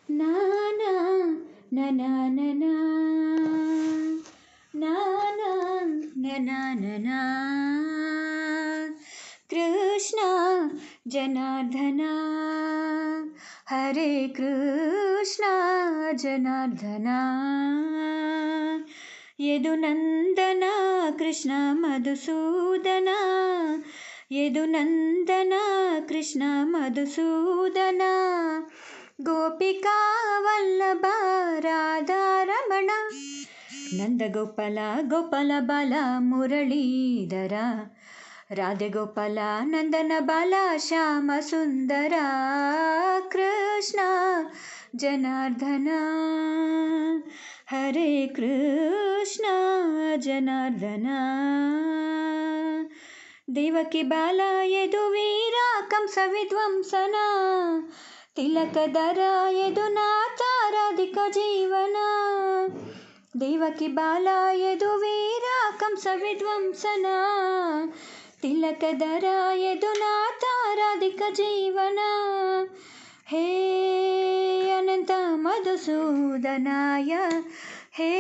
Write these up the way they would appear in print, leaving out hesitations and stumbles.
na na na na na na na na na na na na Krishna Janardhana Hare Krishna Janardhana Yadunandana Krishna Madhusudana Yadunandana Krishna Madhusudana గోపికా వల్లభ రాధారమణ నందగోపాల గోపాల బాల మురళీధర రాధగోపాల నందన బాల శ్యామ సుందర కృష్ణ జనార్దన హరే కృష్ణ జనార్దన దేవకి బాల యదువీర కంస విధ్వంసన తిలకధర యదునాథ రాధిక జీవన దేవకి బాల యదువీర కంస విధ్వంసన తిలకధర యదునాథ రాధిక జీవన హే అనంత మధుసూదనాయ హే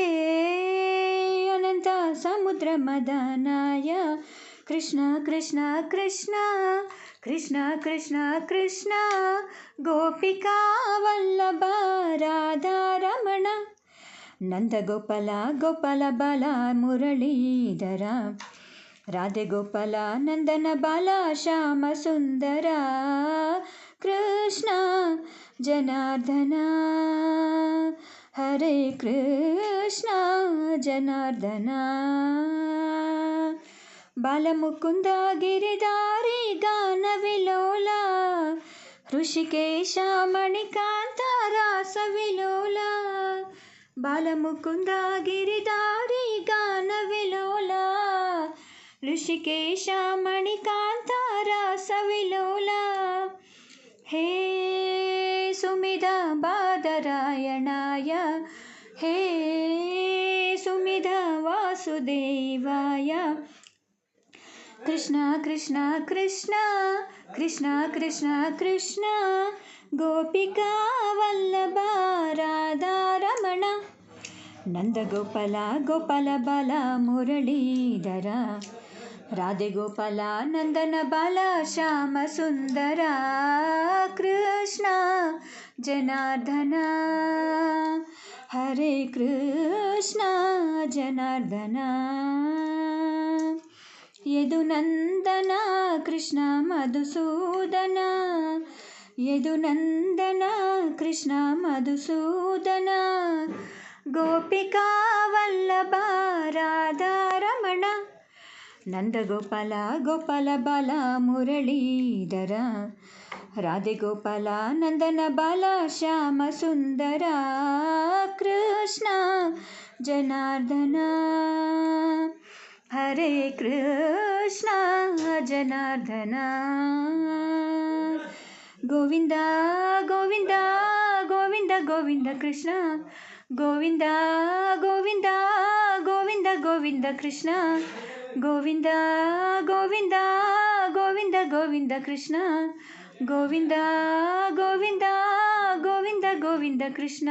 అనంత సముద్ర మదనాయ కృష్ణ కృష్ణ కృష్ణ కృష్ణ కృష్ణ కృష్ణ గోపికా వల్లభ రాధారమణ నందగోపాల గోపాల బాల మురళీధర రాధగోపాల నందన బాల శ్యామ సుందర కృష్ణ జనార్దన హరే కృష్ణ జనార్దన బాలముకుంద గిరిధారి గాన విలోల హృషికేశ మణికాంత రాస విలోల బాలముకుంద గిరిధారి గాన విలోల ఋషికేశ మణికాంత రాస విలోల హే సుమిధ బాదరాయణాయ హే సుమిధ వాసుదేవాయ కృష్ణ కృష్ణ కృష్ణ కృష్ణ కృష్ణ కృష్ణ గోపికా వల్లభ రాధారమణ నందగోపాల గోపాల బాల మురళీధర రాధగోపాల నందన బాల శ్యామ సుందర కృష్ణ జనార్దన హరే కృష్ణ జనార్దన యదునందన కృష్ణ మధుసూదన యదునందన కృష్ణ మధుసూదన గోపికా వల్లభ రాధారమణ నందగోపాల గోపాల బాల మురళీధర రాధగోపాల నందన బాల శ్యామ సుందర కృష్ణ జనార్దన హరే కృష్ణ జనార్దన గోవింద గోవింద గోవింద గోవింద కృష్ణ గోవింద గోవింద గోవింద గోవింద కృష్ణ గోవింద గోవింద గోవింద గోవింద కృష్ణ గోవింద గోవింద గోవింద గోవింద కృష్ణ